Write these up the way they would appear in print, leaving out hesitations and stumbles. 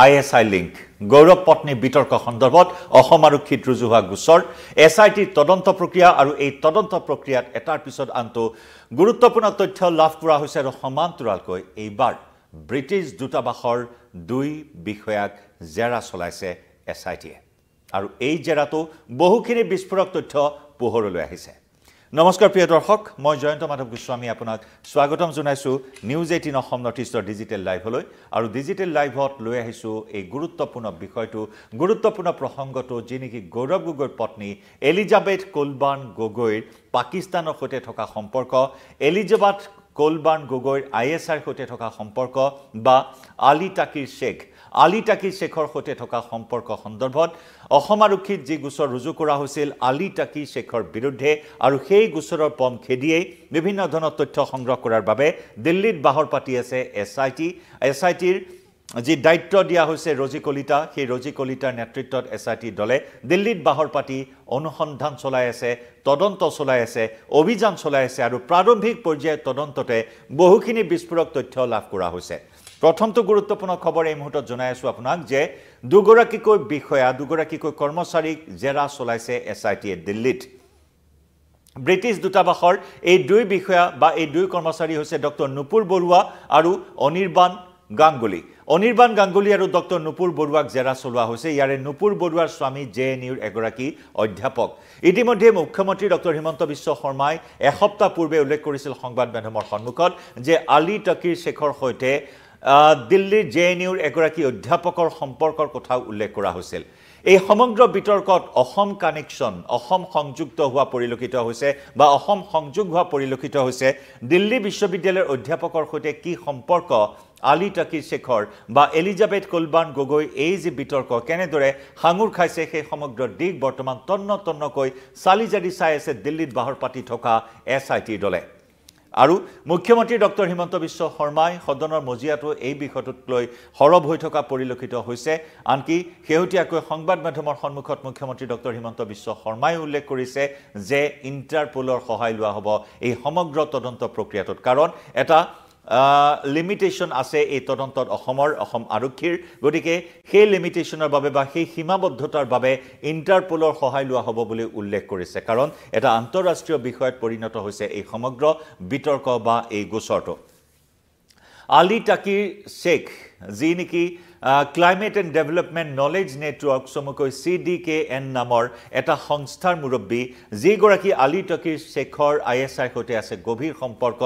ISI link গৌৰৱ পত্নী বিতৰ্ক সন্দৰ্ভত অসম আৰক্ষীত ৰুজু হোৱা গোচৰ SIT তদন্ত প্ৰক্ৰিয়া আৰু এই তদন্ত প্ৰক্ৰিয়াত এটাৰ পিছত আনটো গুৰুত্বপূৰ্ণ তথ্য লাভ কৰা হৈছে আৰু সমান্তৰালকৈ এইবাৰ ব্ৰিটিছ দূতাবাসৰ দুই বিষয়াক জেৰা চলাইছে SIT আৰু এই জেৰাটো বহুখিনি বিস্ফোৰক তথ্য পোহৰলৈ আহিছে। নমস্কাৰ প্ৰিয় দৰ্শক, মই জয়ন্ত মাধৱ গোস্বামী আপোনাক স্বাগতম জনাইছো নিউজ 18 অসম নৰ্থ ইষ্টৰ ডিজিটেল লাইভলৈ আৰু ডিজিটেল লাইভত লৈ আহিছো এই গুৰুত্বপূৰ্ণ বিষয়টো, গুৰুত্বপূৰ্ণ প্ৰসংগটো যি নেকি গৌৰৱ গগৈৰ পত্নী এলিজাবেথ কোলবাৰ্ণ গগৈৰ পাকিস্তানৰ সৈতে থকা সম্পৰ্ক, এলিজাবেথ কোলবাৰ্ণ গগৈৰ ISIৰ সৈতে থকা সম্পৰ্ক বা আলী তাকিৰ শেখৰ সৈতে থকা সম্পৰ্ক সন্দৰ্ভত অসম আৰক্ষীত যি গোচৰ ৰুজু কৰা হৈছিল আলী তাকিৰ শেখৰ বিৰুদ্ধে আৰু সেই গোচৰৰ পম খেদিয়েই বিভিন্ন ধৰণৰ তথ্য সংগ্ৰহ কৰাৰ বাবে দিল্লীত বাহৰ পাতি আছে SITৰ যি দায়িত্ব দিয়া হৈছে ৰজি কলিতা, সেই ৰজি কলিতাৰ নেতৃত্বত SIT দলে দিল্লীত বাহৰ পাতি অনুসন্ধান চলাই আছে, তদন্ত চলাই আছে, অভিযান চলাই আছে আৰু প্ৰাৰম্ভিক পৰ্যায়ৰ তদন্ততে বহুখিনি বিস্ফোৰক তথ্য লাভ কৰা হৈছে। প্ৰথমটো গুৰুত্বপূৰ্ণ খবৰ এই মুহূৰ্তত জনাই আছো আপোনাক যে দুগৰাকীকৈ কৰ্মচাৰীক জেৰা চলাইছে SITয়ে দিল্লীত। ব্ৰিটিছ দূতাবাসৰ এই দুই বিষয়া বা এই দুই কৰ্মচাৰী হৈছে ডক্টৰ নুপুৰ বৰুৱা আৰু অনিৰ্বাণ গাংগুলী আৰু ডক্টৰ নুপুৰ বৰুৱাক জেৰা চলোৱা হৈছে। ইয়াৰে নুপুৰ বৰুৱাৰ স্বামী JNUৰ এগৰাকী অধ্যাপক। ইতিমধ্যে মুখ্যমন্ত্ৰী ডক্টৰ হিমন্ত বিশ্ব শৰ্মাই এসপ্তাহ পূৰ্বে উল্লেখ কৰিছিল সংবাদ মাধ্যমৰ সন্মুখত যে আলী তাকিৰ শেখৰ সৈতে দিল্লীৰ JNUৰ এগৰাকী অধ্যাপকৰ সম্পৰ্কৰ কথা উল্লেখ কৰা হৈছিল। এই সমগ্ৰ বিতৰ্কত অসম কানেকশ্যন, অসম সংযুক্ত হোৱা পৰিলক্ষিত হৈছে বা অসম সংযোগ হোৱা পৰিলক্ষিত হৈছে। দিল্লী বিশ্ববিদ্যালয়ৰ অধ্যাপকৰ সৈতে কি সম্পৰ্ক আলী তাকিৰ শেখৰ বা এলিজাবেথ কোলবাৰ্ণ গগৈ, এই যে বিতৰ্ক কেনেদৰে সাঙুৰ খাইছে সেই সমগ্ৰ দিশ বৰ্তমান তন্নকৈ চালি জাৰি চাই আছে দিল্লীত বাহৰ পাতি থকা SIT দলে। আৰু মুখ্যমন্ত্ৰী ডক্টৰ হিমন্ত বিশ্ব শৰ্মাই সদনৰ মজিয়াটো এই বিষয়টোক লৈ সৰব হৈ থকা পৰিলক্ষিত হৈছে। আনকি শেহতীয়াকৈ সংবাদ মাধ্যমৰ সন্মুখত মুখ্যমন্ত্ৰী ডক্টৰ হিমন্ত বিশ্ব শৰ্মাই উল্লেখ কৰিছে যে ইণ্টাৰপোলৰ সহায় লোৱা হ'ব এই সমগ্ৰ তদন্ত প্ৰক্ৰিয়াটোত, কাৰণ এটা লিমিটেশ্যন আছে এই তদন্তত অসম আৰক্ষীৰ। গতিকে সেই লিমিটেশ্যনৰ বাবে বা সেই সীমাবদ্ধতাৰ বাবে ইণ্টাৰপোলৰ সহায় লোৱা হ'ব বুলি উল্লেখ কৰিছে, কাৰণ এটা আন্তঃৰাষ্ট্ৰীয় বিষয়ত পৰিণত হৈছে এই সমগ্ৰ বিতৰ্ক বা এই গোচৰটো। আলী তাকিৰ শেখ যি নেকি climate and development knowledge network চমুকৈ CDKN নামৰ এটা সংস্থাৰ মুৰব্বী, যিগৰাকী আলী তাকিৰ শেখৰ ISIৰ সৈতে আছে গভীৰ সম্পৰ্ক,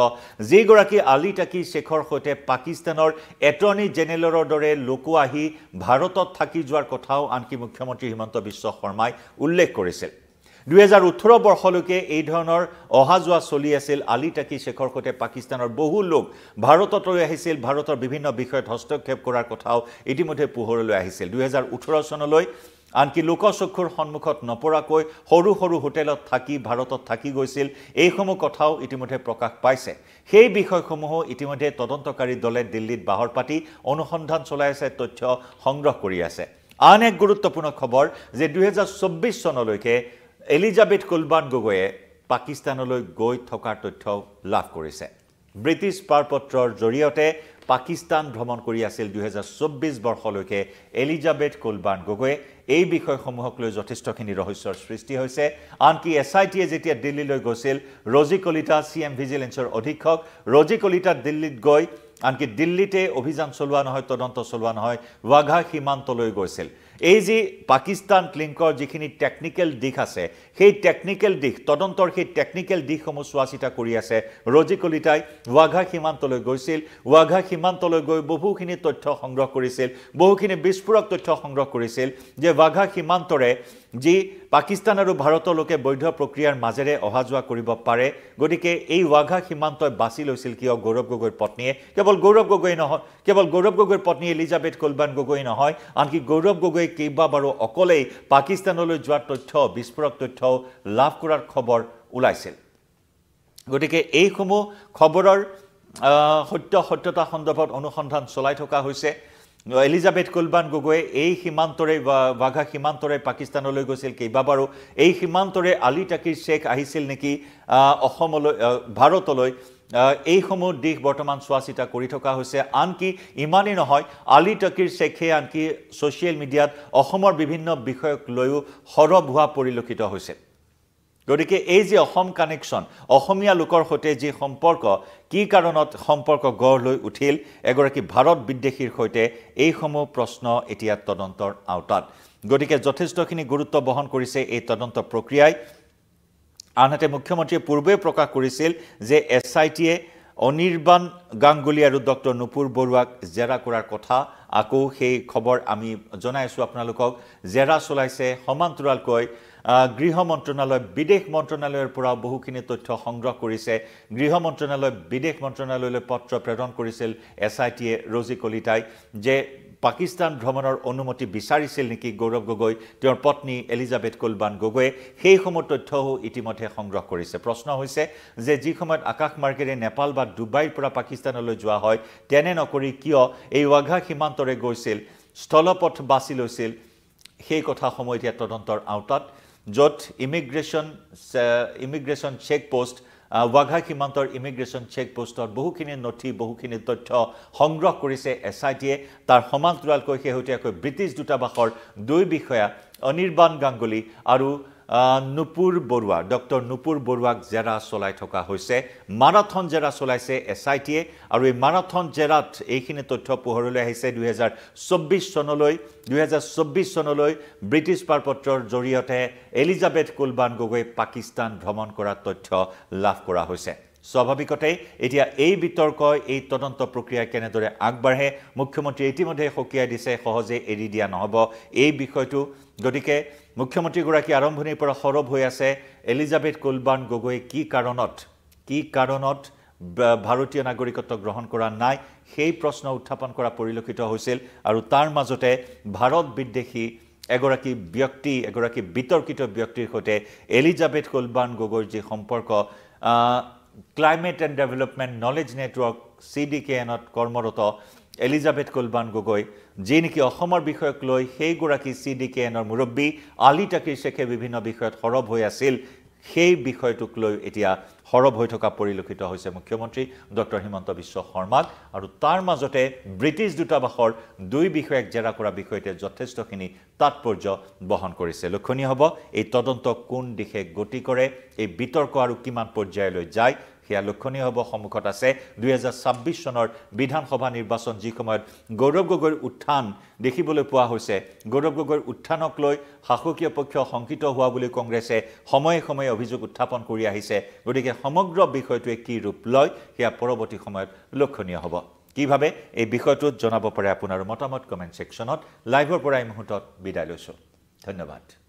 যিগৰাকী আলী তাকিৰ শেখৰ সৈতে পাকিস্তানৰ এটৰ্নি জেনেৰেলৰ দৰে লোকো আহি ভাৰতত থাকি যোৱাৰ কথাও আনকি মুখ্যমন্ত্ৰী হিমন্ত বিশ্ব শৰ্মাই উল্লেখ কৰিছিল। 2018 বৰ্ষলৈকে এই ধৰণৰ অহা যোৱা চলি আছিল। আলী তাকিৰ শেখৰ সৈতে পাকিস্তানৰ বহু লোক ভাৰতলৈ আহিছিল, ভাৰতৰ বিভিন্ন বিষয়ত হস্তক্ষেপ কৰাৰ কথাও ইতিমধ্যে পোহৰলৈ আহিছিল। 2018 চনলৈ আনকি লোকচক্ষুৰ সন্মুখত নপৰাকৈ সৰু হোটেলত থাকি ভাৰতত থাকি গৈছিল। এইসমূহ কথাও ইতিমধ্যে প্ৰকাশ পাইছে। সেই বিষয়সমূহো ইতিমধ্যে তদন্তকাৰী দলে দিল্লীত বাহৰ পাতি অনুসন্ধান চলাই আছে, তথ্য সংগ্ৰহ কৰি আছে। আন এক গুৰুত্বপূৰ্ণ খবৰ যে 2024 চনলৈকে এলিজাবেথ কোলবাৰ্ণ গগৈয়ে পাকিস্তানলৈ গৈ থকাৰ তথ্য লাভ কৰিছে। ব্ৰিটিছ পাৰপত্ৰৰ জৰিয়তে পাকিস্তান ভ্ৰমণ কৰি আছিল 2024 বৰ্ষলৈকে এলিজাবেথ কোলবাৰ্ণ গগৈয়ে। এই বিষয়সমূহক লৈ যথেষ্টখিনি ৰহস্যৰ সৃষ্টি হৈছে। আনকি SITয়ে যেতিয়া দিল্লীলৈ গৈছিল, ৰজি কলিতা CM ভিজিলেন্সৰ অধীক্ষক ৰজি কলিতা দিল্লীত গৈ আনকি দিল্লীতে অভিযান চলোৱা নহয়, তদন্ত চলোৱা নহয়, ৱাঘা সীমান্তলৈ গৈছিল। এই যি পাকিস্তান লিংকৰ যিখিনি টেকনিকেল দিশ আছে, সেই টেকনিকেল দিশ তদন্তৰ সেই টেকনিকেল দিশসমূহ চোৱা চিতা কৰি আছে ৰজি কলিতাই। ৱাঘা সীমান্তলৈ গৈছিল, ৱাঘা সীমান্তলৈ গৈ বহুখিনি তথ্য সংগ্ৰহ কৰিছিল, বহুখিনি বিস্ফোৰক তথ্য সংগ্ৰহ কৰিছিল যে ৱাঘা সীমান্তৰে যি পাকিস্তান আৰু ভাৰতৰ লোকে বৈধ প্ৰক্ৰিয়াৰ মাজেৰে অহা যোৱা কৰিব পাৰে। গতিকে এই ৱাঘা সীমান্তই বাছি লৈছিল কিয় গৌৰৱ গগৈৰ পত্নীয়ে, কেৱল গৌৰৱ গগৈৰ পত্নী এলিজাবেথ কোলবাৰ্ণ গগৈ নহয়, আনকি গৌৰৱ গগৈ কেইবাবাৰো অকলেই পাকিস্তানলৈ যোৱাৰ তথ্য, বিস্ফোৰক তথ্য লাভ কৰাৰ খবৰ ওলাইছিল। গতিকে এইসমূহ খবৰৰ সত্যতা সন্দৰ্ভত অনুসন্ধান চলাই থকা হৈছে। এলিজাবেথ কোলবাৰ্ণ গগৈয়ে এই সীমান্তৰে ৱাঘা সীমান্তৰে পাকিস্তানলৈ গৈছিল কেইবাবাৰো। এই সীমান্তৰে আলী তাকিৰ শেখ আহিছিল নেকি অসমলৈ, ভাৰতলৈ, এইসমূহ দিশ বৰ্তমান চোৱা চিতা কৰি থকা হৈছে আনকি ইমানেই নহয় আলী তকিৰ শেখে আনকি ছ'চিয়েল মিডিয়াত অসমৰ বিভিন্ন বিষয়ক লৈও সৰব হোৱা পৰিলক্ষিত হৈছে গতিকে এই যে অসম কানেকশ্যন অসমীয়া লোকৰ সৈতে যি সম্পৰ্ক কি কাৰণত সম্পৰ্ক গঢ় লৈ উঠিল এগৰাকী ভাৰত বিদ্বেষীৰ সৈতে এইসমূহ প্ৰশ্ন এতিয়া তদন্তৰ আওতাত গতিকে যথেষ্টখিনি গুৰুত্ব বহন কৰিছে এই তদন্ত প্ৰক্ৰিয়াই আনহাতে মুখ্যমন্ত্ৰীয়ে পূৰ্বে প্ৰকাশ কৰিছিল যে এছআইটিয়ে অনিৰ্বাণ গাংগুলী আৰু ডক্টৰ নুপুৰ বৰুৱাক জেৰা কৰাৰ কথা আকৌ সেই খবৰ আমি জনাই আছোঁ আপোনালোকক জেৰা চলাইছে সমান্তৰালকৈ গৃহ মন্ত্ৰণালয় বিদেশ মন্ত্ৰণালয়ৰ পৰা বহুখিনি তথ্য সংগ্ৰহ কৰিছে গৃহ মন্ত্ৰণালয় বিদেশ মন্ত্ৰণালয়লৈ পত্ৰ প্ৰেৰণ কৰিছিল এছআইটিয়ে ৰজি কলিতাই যে পাকিস্তান ভ্ৰমণৰ অনুমতি বিচাৰিছিল নেকি গৌৰৱ গগৈ তেওঁৰ পত্নী এলিজাবেথ কুলবান গগৈয়ে সেই সময় তথ্যও ইতিমধ্যে সংগ্ৰহ কৰিছে প্ৰশ্ন হৈছে যে যি সময়ত আকাশ মাৰ্গেৰে নেপাল বা ডুবাইৰ পৰা পাকিস্তানলৈ যোৱা হয় তেনে নকৰি কিয় এই ৱাঘা সীমান্তৰে গৈছিল স্থলপথ বাছি লৈছিল সেই কথা সময় এতিয়া তদন্তৰ আওতাত য'ত ইমিগ্ৰেশ্যন চেক পোষ্ট ৱাঘা সীমান্তৰ ইমিগ্ৰেশ্যন চেক পোষ্টত বহুখিনি নথি বহুখিনি তথ্য সংগ্ৰহ কৰিছে এছআইটিয়ে তাৰ সমান্তৰালকৈ শেহতীয়াকৈ ব্ৰিটিছ দূতাবাসৰ দুই বিষয়া অনিৰ্বাণ গাংগুলী আৰু নুপুৰ বৰুৱা ডক্টৰ নুপুৰ বৰুৱাক জেৰা চলাই থকা হৈছে মাৰাথন জেৰা চলাইছে এছআইটিয়ে আৰু এই মাৰাথন জেৰাত এইখিনি তথ্য পোহৰলৈ আহিছে 2024 চনলৈ ব্ৰিটিছ পাৰপত্ৰৰ জৰিয়তে এলিজাবেথ কুলবান গগৈ পাকিস্তান ভ্ৰমণ কৰাৰ তথ্য লাভ কৰা হৈছে স্বাভাৱিকতে এতিয়া এই বিতৰ্কই এই তদন্ত প্ৰক্ৰিয়া কেনেদৰে আগবাঢ়ে মুখ্যমন্ত্ৰী ইতিমধ্যে সকীয়াই দিছে সহজে এৰি দিয়া নহব এই বিষয়টো গতিকে মুখ্যমন্ত্ৰীগৰাকী আৰম্ভণিৰ পৰা সৰব হৈ আছে এলিজাবেথ কুলবান গগৈ কি কাৰণত ভাৰতীয় নাগৰিকত্ব গ্ৰহণ কৰা নাই সেই প্ৰশ্ন উত্থাপন কৰা পৰিলক্ষিত হৈছিল আৰু তাৰ মাজতে ভাৰত বিদ্বেষী এগৰাকী বিতৰ্কিত ব্যক্তিৰ সৈতে এলিজাবেথ কুলবান গগৈৰ যি সম্পৰ্ক climate and development knowledge network CDKNত কৰ্মৰত এলিজাবেথ কুলবান গগৈ যি নেকি অসমৰ বিষয়ক লৈ সেইগৰাকী CDKNৰ মুৰব্বী আলী তাকিৰ শেখে বিভিন্ন বিষয়ত সৰব হৈ আছিল সেই বিষয়টোক লৈ এতিয়া সৰব হৈ থকা পৰিলক্ষিত হৈছে মুখ্যমন্ত্ৰী ডক্টৰ হিমন্ত বিশ্ব শৰ্মাক আৰু তাৰ মাজতে ব্ৰিটিছ দূতাবাসৰ দুই বিষয়াক জেৰা কৰা বিষয়তে যথেষ্টখিনি তাৎপৰ্য বহন কৰিছে লক্ষণীয় হ'ব এই তদন্ত কোন দিশে গতি কৰে এই বিতৰ্ক আৰু কিমান পৰ্যায়লৈ যায় সেয়া লক্ষণীয় হ'ব সন্মুখত আছে 2026 চনৰ বিধানসভা নিৰ্বাচন যি সময়ত গৌৰৱ গগৈৰ উত্থান দেখিবলৈ পোৱা হৈছে গৌৰৱ গগৈৰ উত্থানক লৈ শাসকীয় পক্ষ শংকিত হোৱা বুলি কংগ্ৰেছে সময়ে সময়ে অভিযোগ উত্থাপন কৰি আহিছে গতিকে সমগ্ৰ বিষয়টোৱে কি ৰূপ লয় সেয়া পৰৱৰ্তী সময়ত লক্ষণীয় হ'ব কিভাৱে এই বিষয়টোত জনাব পাৰে আপোনাৰ মতামত কমেন্ট সেকশনত লাইভৰ পৰা এই মুহূৰ্তত বিদায় লৈছো ধন্যবাদ